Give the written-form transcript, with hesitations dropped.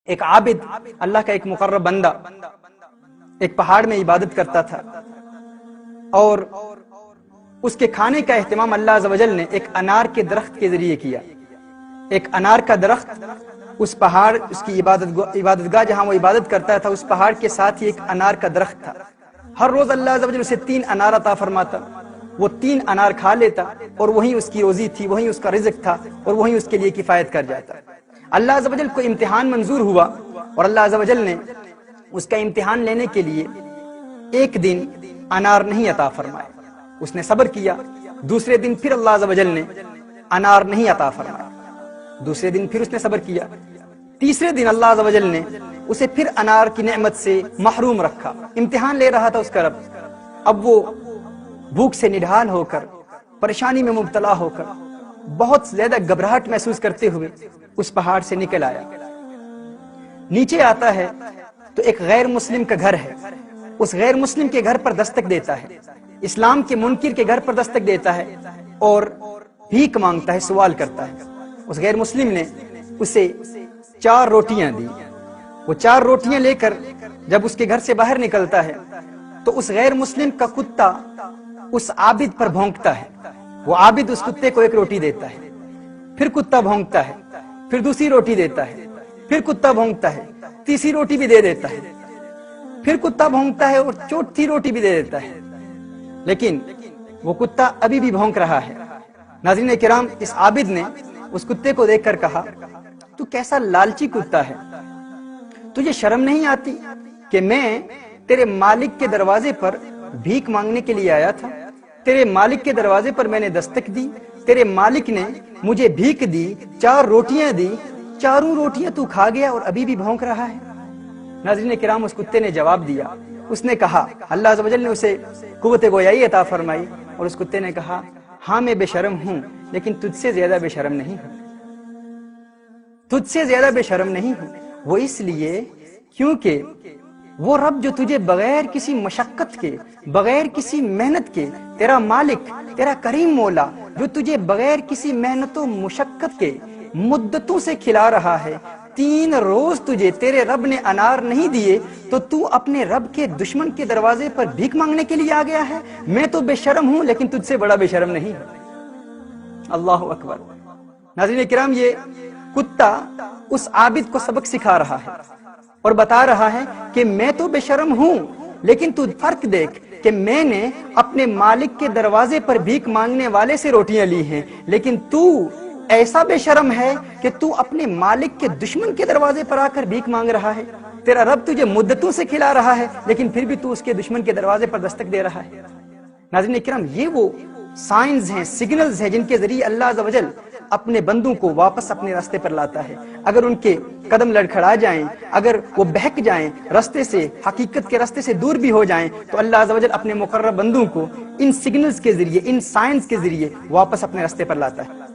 ایک عابد، اللہ کا ایک مقرب بندہ ایک پہاڑ میں عبادت کرتا تھا، اور اس کے کھانے کا اہتمام اللہ عز و جل نے ایک انار کے درخت کے ذریعے کیا۔ ایک انار کا درخت اس پہاڑ، اس کی عبادت گاہ جہاں وہ عبادت کرتا تھا، اس پہاڑ کے ساتھ ہی ایک انار کا درخت تھا۔ ہر روز اللہ عز و جل اسے 3 انار عطا فرماتا، وہ 3 انار کھا لیتا، اور وہیں اس کی روزی تھی، وہیں اس کا رزق تھا، اور وہیں اس کے لیے کفایت کر جاتا۔ اللہ عز و جل کو امتحان منظور ہوا، اور اللہ عز و جل نے اس کا امتحان لینے کے لیے ایک دن انار نہیں عطا فرمایا۔ اس نے صبر کیا، دوسرے دن پھر اللہ عز و جل نے انار نہیں عطا فرمایا، دوسرے دن پھر اس نے صبر کیا، تیسرے دن اللہ عز و جل نے اسے پھر انار کی نعمت سے محروم رکھا۔ امتحان لے رہا تھا اس کا رب۔ اب وہ بھوک سے نڈھال ہو کر، پریشانی میں مبتلا ہو کر، بہت زیادہ گھبراہٹ محسوس کرتے ہوئے اس پہاڑ سے نکل آیا۔ نیچے آتا ہے تو ایک غیر مسلم کا گھر ہے، اس غیر مسلم کے گھر پر دستک دیتا ہے، اسلام کے منکر کے گھر پر دستک دیتا ہے، اور بھیک مانگتا ہے، سوال کرتا ہے۔ اس غیر مسلم نے اسے 4 روٹیاں دی۔ وہ 4 روٹیاں لے کر جب اس کے گھر سے باہر نکلتا ہے تو اس غیر مسلم کا کتا اس عابد پر بھونکتا ہے۔ وہ عابد اس کتے کو 1 روٹی دیتا ہے، پھر کتا بھونکتا ہے، پھر دوسری روٹی دیتا ہے، پھر کتا بھونکتا ہے، تیسری روٹی بھی دے دیتا ہے، پھر کتا بھونکتا ہے اور چوتھی روٹی بھی دے دیتا ہے، لیکن وہ کتا ابھی بھی بھونک رہا ہے۔ ناظرین کرام، اس عابد نے اس کتے کو دیکھ کر کہا، تو کیسا لالچی کتا ہے، تجھے شرم نہیں آتی کہ میں تیرے مالک کے دروازے پر بھیک مانگنے کے لیے آیا تھا، تیرے مالک کے دروازے پر میں نے دستک دی، تیرے مالک نے مجھے بھیک دی، 4 روٹیاں دی، چاروں روٹیاں تو کھا گیا اور ابھی بھی بھونک رہا ہے۔ ناظرین کرام، اس کتے نے جواب دیا، اس نے کہا، اللہ عز و جل نے اسے قوت گویائی عطا فرمائی، اور اس کتے نے کہا، ہاں میں بے شرم ہوں، لیکن تجھ سے زیادہ بے شرم نہیں ہوں، تجھ سے زیادہ بے شرم نہیں ہوں۔ وہ اس لیے کیونکہ وہ رب جو تجھے بغیر کسی مشقت کے، بغیر کسی محنت کے، تیرا مالک، تیرا کریم مولا جو تجھے بغیر کسی محنت و مشقت کے مدتوں سے کھلا رہا ہے، 3 روز تجھے تیرے رب نے انار نہیں دیے تو تو اپنے رب کے دشمن کے دروازے پر بھیک مانگنے کے لیے آ گیا ہے۔ میں تو بے شرم ہوں، لیکن تجھ سے بڑا بے شرم نہیں ہوں۔ اللہ اکبر۔ ناظرین کرام، یہ کتا اس عابد کو سبق سکھا رہا ہے اور بتا رہا ہے کہ میں تو بے شرم ہوں، لیکن تو فرق دیکھ کہ میں نے اپنے مالک کے دروازے پر بھیک مانگنے والے سے روٹیاں لی ہیں، لیکن تو ایسا بے شرم ہے کہ تو اپنے مالک کے دشمن کے دروازے پر آ کر بھیک مانگ رہا ہے۔ تیرا رب تجھے مدتوں سے کھلا رہا ہے، لیکن پھر بھی تو اس کے دشمن کے دروازے پر دستک دے رہا ہے۔ ناظرین کرام، یہ وہ سائنز ہیں، سگنلز ہیں، جن کے ذریعے اللہ عز و جل اپنے بندوں کو واپس اپنے راستے پر لاتا ہے۔ اگر ان کے قدم لڑکھڑا جائیں، اگر وہ بہک جائیں، راستے سے، حقیقت کے راستے سے دور بھی ہو جائیں، تو اللہ عز و جل اپنے مقرب بندوں کو ان سگنلز کے ذریعے، ان سائنز کے ذریعے واپس اپنے راستے پر لاتا ہے۔